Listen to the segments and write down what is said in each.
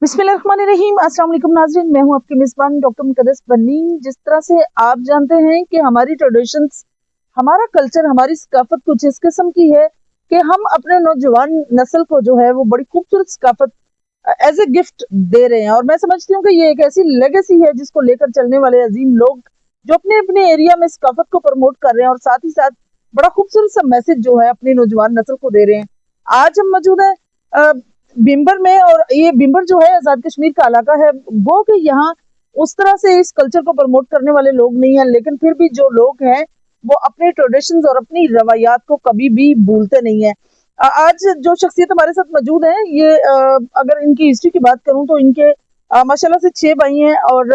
बिस्मिल्लाहिर्रहमानिर्रहीम। अस्सलाम वालेकुम नाज़रीन, मैं हूं आपकी मेज़बान डॉक्टर मुक़द्दस बन्नी। जिस तरह से आप जानते हैं कि हमारी ट्रेडिशंस, हमारा कल्चर, हमारी सकाफत कुछ इस किस्म की है कि हम अपने नौजवान नस्ल को जो है वो बड़ी खूबसूरत सकाफत एज ए गिफ्ट दे रहे हैं। और मैं समझती हूँ कि ये एक ऐसी लेगेसी है जिसको लेकर चलने वाले अजीम लोग जो अपने अपने एरिया में सकाफत को प्रमोट कर रहे हैं और साथ ही साथ बड़ा खूबसूरत सा मैसेज जो है अपनी नौजवान नस्ल को दे रहे हैं। आज हम मौजूद है बिम्बर में, और ये बिम्बर जो है आजाद कश्मीर का इलाका है। वो कि यहाँ उस तरह से इस कल्चर को प्रमोट करने वाले लोग नहीं है, लेकिन फिर भी जो लोग हैं वो अपने ट्रेडिशंस और अपनी रवायात को कभी भी भूलते नहीं है। आज जो शख्सियत हमारे साथ मौजूद है, ये अगर इनकी हिस्ट्री की बात करूं तो इनके माशाल्लाह से 6 भाई हैं और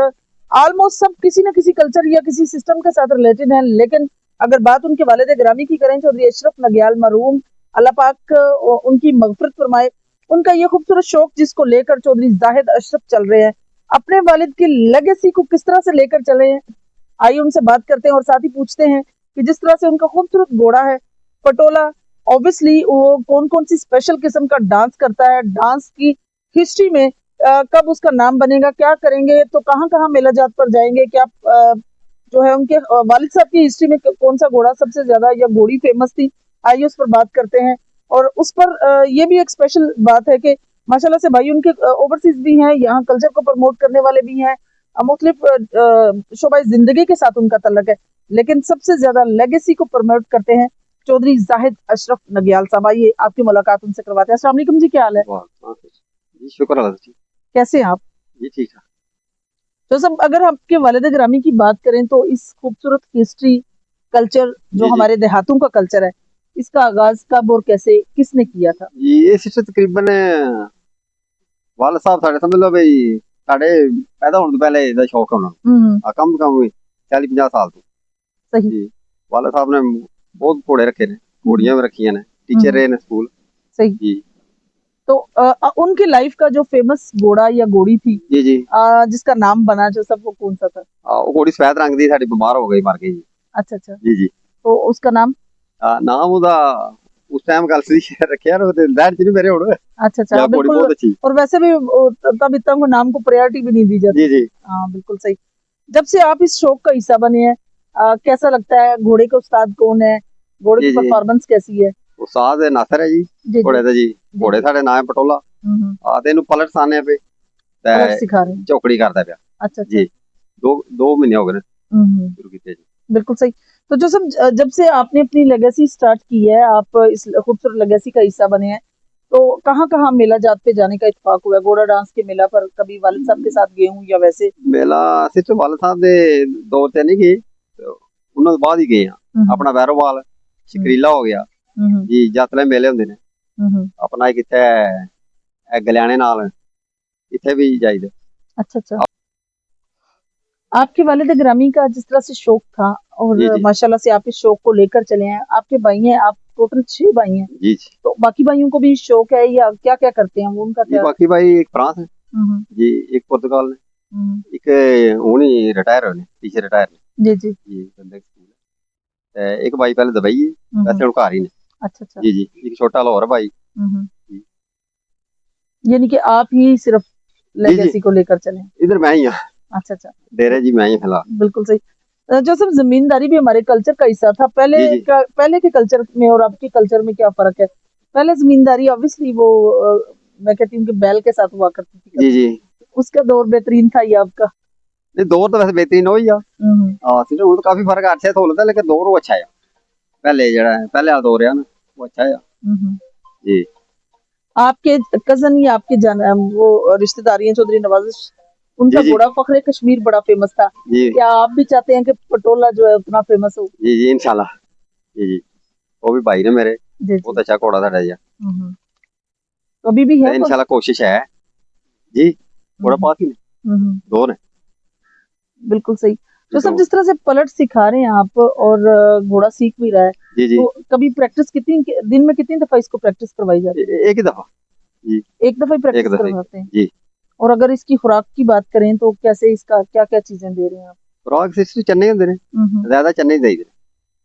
ऑलमोस्ट सब किसी न किसी कल्चर या किसी सिस्टम के साथ रिलेटेड हैं। लेकिन अगर बात उनके वालिद गिरामी की करें, चौधरी अशरफ नग्याल मरहूम, अल्लाह पाक उनकी मगफरत फरमाए, उनका ये खूबसूरत शौक जिसको लेकर चौधरी जाहिद अशरफ चल रहे हैं, अपने वालिद की लेगेसी को किस तरह से लेकर चले हैं, आइए उनसे बात करते हैं और साथ ही पूछते हैं कि जिस तरह से उनका खूबसूरत घोड़ा है पटोला, ऑब्वियसली वो कौन कौन सी स्पेशल किस्म का डांस करता है, डांस की हिस्ट्री में कब उसका नाम बनेगा, क्या करेंगे, तो कहाँ कहाँ मेला जात पर जाएंगे, क्या जो है उनके वालिद साहब की हिस्ट्री में कौन सा घोड़ा सबसे ज्यादा या घोड़ी फेमस थी, आइए उस पर बात करते हैं। और उस पर ये भी एक स्पेशल बात है कि माशाल्लाह से भाई उनके ओवरसीज भी हैं, यहाँ कल्चर को प्रमोट करने वाले भी हैं, मुख्तलिफ शोबा जिंदगी के साथ उनका तल्लक है, लेकिन सबसे ज्यादा लेगेसी को प्रमोट करते हैं चौधरी जाहिद अशरफ नग्याल साहब। आइए आपकी मुलाकात उनसे करवाते हैं। अस्सलाम वालेकुम जी, क्या हाल है? जी शुक्र अल्लाह जी। कैसे हैं आप? जी ठीक है। तो सब अगर आपके वालिद गिरामी की बात करें तो इस खूबसूरत हिस्ट्री कल्चर जो जी जी हमारे देहातों का कल्चर है, इसका आगाज कब और कैसे किसने किया था? जी ये सिस्टर तकरीबन वाला साहब साढ़े समझ लो भाई साढ़े पैदा होने तो पहले ਇਹਦਾ ਸ਼ੌਕ ਉਹਨਾਂ ਨੂੰ ਆ ਕੰਮ ਕੰਮ ਵੀ 40 50 ਸਾਲ ਤੋਂ सही। ਜੀ ਵਾਲਾ ਸਾਹਿਬ ਨੇ ਬਹੁਤ ਘੋੜੇ ਰੱਖੇ ਨੇ, ਘੋੜੀਆਂ ਵੀ ਰੱਖੀਆਂ ਨੇ, टीचर रहे ने स्कूल सही। जी तो उनकी लाइफ का जो फेमस घोड़ा या घोड़ी थी, जी जी जिसका नाम बना जो सब, वो कौन सा था? ਉਹ ਘੋੜੀ ਸਫੈਦ ਰੰਗ ਦੀ ਸਾਡੀ ਬਿਮਾਰ ਹੋ ਗਈ, ਮਰ ਗਈ ਜੀ। अच्छा अच्छा। जी जी तो उसका नाम? ਨਾਮ ਉਹਦਾ ਉਸ ਟਾਈਮ ਗੱਲ ਸੀ ਰੱਖਿਆ ਰੋ ਤੇ ਦਾੜ ਚ ਨਹੀਂ ਮੇਰੇ ਹੁਣ। अच्छा अच्छा, ਜਾਂ ਘੋੜੀ बिल्कुल। बहुत अच्छी। और वैसे भी तब इतना को नाम को प्रायोरिटी भी नहीं दी जाती। जी जी हाँ बिल्कुल सही। जब से आप इस शौक का हिस्सा बने हैं, कैसा लगता है? घोड़े के उस्ताद कौन है? घोड़े की जी जी परफॉर्मेंस कैसी है? ਉਸਤਾਦ ਨਾਸਰ ਹੈ ਜੀ जी ਘੋੜੇ जी ਦਾ ਜੀ। ਘੋੜੇ ਸਾਡੇ ਨਾਂ ਹੈ ਪਟੋਲਾ। ਆ ਤੇ ਇਹਨੂੰ ਪਲਟ ਸਾਨੇ ਪਏ ਤੇ अलग सिखा रहे हैं। ਝੋਕੜੀ ਕਰਦਾ ਪਿਆ अच्छा अच्छा। ਜੀ। दो महीने हो गए शुरू किए जी। बिल्कुल सही। तो जो सब जब से आपने अपनी लेगेसी स्टार्ट की है, आप इस खूबसूरत लेगेसी का हिस्सा बने हैं, तो कहाँ कहाँ मेला जात पे जाने का इत्तेफाक हुआ है? घोड़ा डांस के मेला पर कभी वालिद साहब के साथ गए हूँ या वैसे? मेला सिर्फ वाल साहब दे दौर ते नहीं गए, उन्होंने बाद ही गए हैं। अपना वैरोवाल शकरीला हो गया जी, यात्रा मेले होंगे ने अपना एक इत्थे गलियाने नाल इत्थे भी जाइदे। अच्छा अच्छा। आपके वालिद ग्रामी का जिस तरह से शौक था और जी जी माशाल्लाह से आप इस शौक को लेकर चले हैं, आपके भाई हैं, आप टोटल 6 भाई हैं, जी जी तो बाकी भाइयों को भी शौक है या क्या क्या करते हैं वो, उनका जी क्या? बाकी भाई एक फ्रांस है जी, एक पुर्तगाल ने, एक हुणी रिटायर होने टीचर रिटायर ने जी जी जी बंदे स्कूल है। एक भाई पहले दुबई है, वैसे हुण घर ही ने। अच्छा अच्छा। जी जी एक छोटा लाहौर भाई जी यानी कि आप ही सिर्फ जी जी लेगेसी को लेकर चले? इधर मैं ही हाँ, अच्छा अच्छा। डेरे जी मैं ही फिलहाल। बिल्कुल सही। जो सब जमींदारी भी हमारे कल्चर का हिस्सा था पहले जी जी पहले के कल्चर में और अब के कल्चर में क्या फर्क है? पहले जमींदारी ऑब्वियसली वो मैं कहती हूँ कि बैल के साथ हुआ करती थी, जी जी उसका दौर बेहतरीन था या आपका? नहीं दौर तो वैसे बेहतरीन हो ही आ सिर्फ हुण काफी फर्क अच्छा है थोड़ा, लेकिन दौर वो अच्छा है पहले जड़ा है पहले वाला दौर है ना वो अच्छा है जी। आपके कजन या आपके वो रिश्तेदारी हैं चौधरी नवाजिश, उनका जी जी घोड़ा फखरे कश्मीर बड़ा फेमस था, जी क्या आप भी चाहते हैं कि पटोला जो है उतना फेमस हो? जी जी इंशाल्लाह जी जी वो भी भाई ने मेरे जी बहुत जी। अच्छा घोड़ा साढ़ा जी। तो अभी भी है इंशाल्लाह कोशिश है जी, घोड़ा पास ही ने दो ने। बिल्कुल सही। जो सब तो जिस तरह से पलट सिखा रहे हैं आप और घोड़ा सीख भी रहा है, जी जी तो कभी प्रैक्टिस कितनी दिन में कितनी दफा इसको प्रैक्टिस करवाई जाती है? एक ही दफा जी, एक दफा ही एक प्रैक्टिस दफा करवाते हैं? जी। और अगर इसकी खुराक की बात करें तो कैसे, इसका क्या क्या चीजें दे रहे हैं आप? खुराक सिर्फ चने होंगे ने, ज्यादा चने ही देते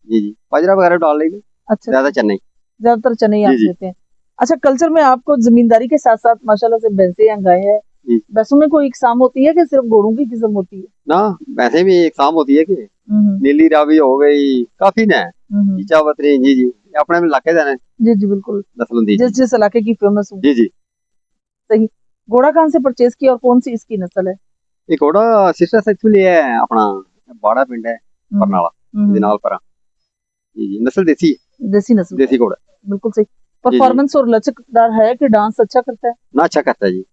जी जी, बाजरा वगैरह डाल लेंगे, अच्छा, ज्यादा चने ज्यादातर चने ही जी आप जी देते हैं। अच्छा, कल्चर में आपको जमींदारी के साथ साथ माशाल्लाह से भैंसे या गाय है, जी। भैंसों में कोई इकसाम होती है कि सिर्फ घोड़ों की किस्म होती है? ना वैसे भी एक शाम होती है कि नीली रावी हो गई, काफी ना ईचावतरी। जी जी, अपने में इलाके देने जी जी बिल्कुल, नस्ल होती है। जिस जिस इलाके की फेमस हो। जी जी। सही। घोड़ा कहाँ से परचेज किया और कौन सी इसकी नस्ल है? एक घोड़ा सिस्टर एक्चुअली है अपना बाड़ा पिंड है बरनाला ਦੇ ਨਾਲ परा। जी जी, नस्ल देसी देसी नस्ल, देसी घोड़ा। बिल्कुल सही। परफॉर्मेंस और लचकदार है कि डांस अच्छा करता है? ना अच्छा करता है जी।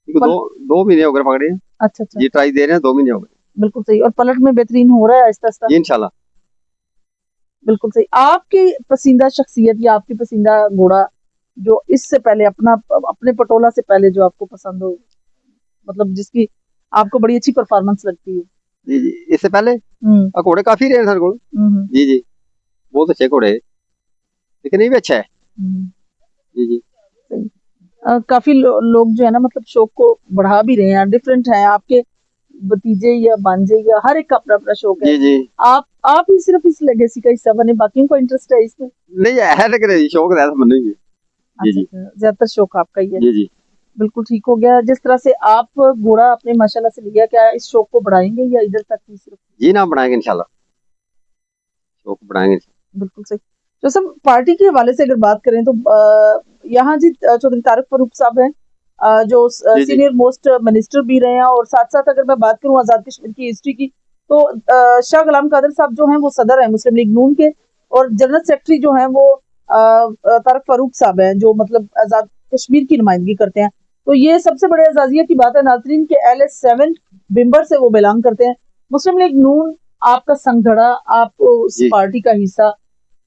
दो 2 महीने हो गए पकड़े। अच्छा अच्छा जी, ट्राई दे रहे हैं, 2 महीने हो गए। बिल्कुल सही। और पलट में बेहतरीन हो रहा है आहिस्ता आहिस्ता? जी इंशाल्लाह। बिल्कुल सही। आपकी पसंदीदा शख्सियत या आपकी पसंदीदा घोड़ा जो इससे पहले अपने पटोला से पहले जो आपको पसंद हो, मतलब जिसकी आपको बड़ी अच्छी परफॉर्मेंस लगती है? जी जी, इससे पहले घोड़े काफी रहे सर को। जी जी, बहुत अच्छे घोड़े, लेकिन ये भी अच्छा है। जी जी। काफी लोग जो है ना, मतलब शौक को बढ़ा भी रहे हैं, डिफरेंट है। आपके भतीजे या भांजे या हर एक का अपना अपना शौक है। जी जी। आप ही सिर्फ इस लेगेसी का हिस्सा बने, बाकियों को इंटरेस्ट है इसमें? नहीं है, लेकिन शौक है मन जी। जी जी, ज्यादातर शौक आपका ही है। जी जी। बिल्कुल ठीक हो गया। जिस तरह से आप घोड़ा अपने माशाल्लाह से लिया, क्या इस शौक को बढ़ाएंगे या इधर तक ही सिर्फ? जी ना, बढ़ाएंगे इंशाल्लाह, शौक बढ़ाएंगे। बिल्कुल सही। तो सब पार्टी के हवाले से अगर बात करें तो यहाँ जी चौधरी तारिक फरूक साहब हैं, जो सीनियर मोस्ट मिनिस्टर भी रहे हैं, और साथ साथ अगर मैं बात करूं आजाद कश्मीर की हिस्ट्री की, तो शाह गुलाम कादर साहब जो हैं वो सदर हैं मुस्लिम लीग नून के, और जनरल सेक्रेटरी जो हैं वो तारिक फरूक साहब हैं, जो मतलब आजाद कश्मीर की नुमाइंदगी करते हैं। तो ये सबसे बड़े एजाजिया की बात है नाजरीन के LS7 बिम्बर से वो बिलोंग करते हैं। मुस्लिम लीग नून आपका संगठन, आप उस पार्टी का हिस्सा,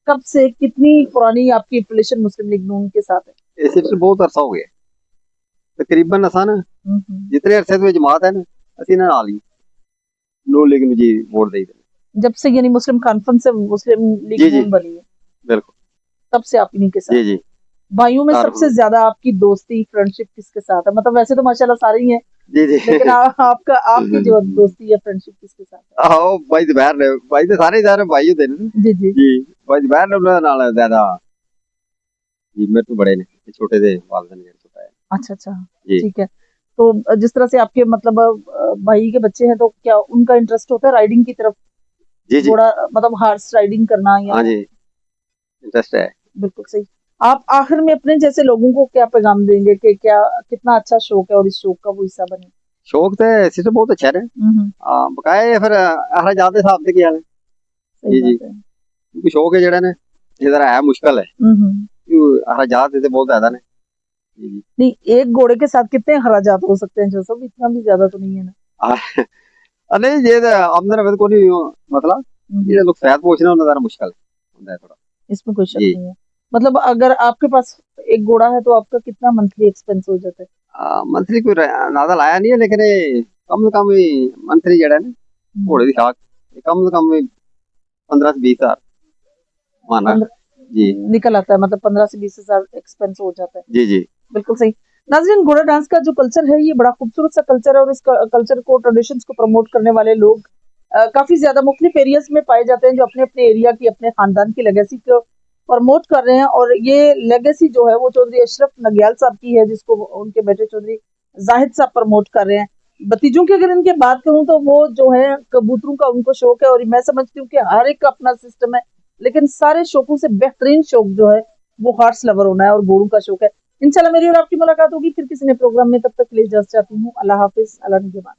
कब से, कितनी पुरानी आपकी एफिलिएशन मुस्लिम लीग नून के साथ है? इसे बहुत अरसा हो गया तकरीबन। असा ना जितने अरसे तो जमात है ना, असि ना नाल ही नून लीग जी वोट दे जब से, यानी मुस्लिम कॉन्फ्रेंस से मुस्लिम लीग नून बनी है, बिल्कुल तब से आप इन्हीं के साथ? जी जी। भाइयों में सबसे ज्यादा आपकी दोस्ती फ्रेंडशिप किसके साथ है? मतलब वैसे तो माशाल्लाह सारे ही हैं, जी जी, लेकिन आपकी जो दोस्ती या फ्रेंडशिप किसके साथ है? आओ भाई दोपहर ने, भाई तो सारे भाई होते हैं। जी जी जी, भाई दोपहर ने उन्होंने नाल ज्यादा जी, मेरे तो बड़े ने, छोटे दे वालिदैन मेरे छोटा है। अच्छा अच्छा, ठीक है। तो जिस तरह से आपके मतलब भाई के बच्चे हैं, तो क्या उनका इंटरेस्ट होता है राइडिंग की तरफ? जी जी, घोड़ा मतलब हॉर्स राइडिंग करना या? हाँ जी, इंटरेस्ट है। बिल्कुल सही। आप आखिर में अपने जैसे लोगों को क्या पैगाम देंगे कि क्या कितना अच्छा शौक है और इस शौक का वो हिस्सा बने? शौक तो ऐसे तो बहुत अच्छा है, बकाए फिर अहरा जाते साहब से किया है। जी जी, क्योंकि शौक है जड़ा ने इधर है मुश्किल है, अहरा जाते बहुत ज्यादा ने। नहीं, एक घोड़े के साथ कितने खराजात हो सकते हैं? जो सब इतना भी ज्यादा तो नहीं है ना? नहीं ये आमदन में को नहीं, मतलब ये लोग शायद पूछना उन्हें जरा मुश्किल होता है थोड़ा। इसमें कोई शक नहीं है। मतलब अगर आपके पास एक घोड़ा है तो आपका कितना मंथली एक्सपेंस हो जाता है? मंथली कोई अंदाजा लाया नहीं है, लेकिन कम से कम मंथली जड़ा है ना घोड़े की खाक कम से कम 15 से 20 हजार माना जी निकल आता है, मतलब 15 से 20 हजार एक्सपेंस हो जाता है। जी जी, बिल्कुल सही। नाज़रीन, घोड़ा डांस का जो कल्चर है ये बड़ा खूबसूरत सा कल्चर है, और इस कल्चर को, ट्रेडिशंस को प्रमोट करने वाले लोग काफी ज्यादा मुख्तलिफ एरियाज में पाए जाते हैं, जो अपने अपने एरिया की, अपने खानदान की लेगेसी को प्रमोट कर रहे हैं। और ये लेगेसी जो है वो चौधरी अशरफ नग्याल साहब की है, जिसको उनके बेटे चौधरी जाहिद साहब प्रमोट कर रहे हैं। भतीजों की अगर इनके बात करूं तो वो जो है कबूतरों का उनको शौक है, और मैं समझती हूँ कि हर एक का अपना सिस्टम है, लेकिन सारे शौकों से बेहतरीन शौक जो है वो हॉर्स लवर होना है, और घोड़ों का शौक है। इंशाल्लाह मेरी और आपकी मुलाकात होगी फिर किसी नए प्रोग्राम में, तब तक के लिए इजाजत चाहती हूँ। अल्लाह हाफिज, अल्लाह निगहबान।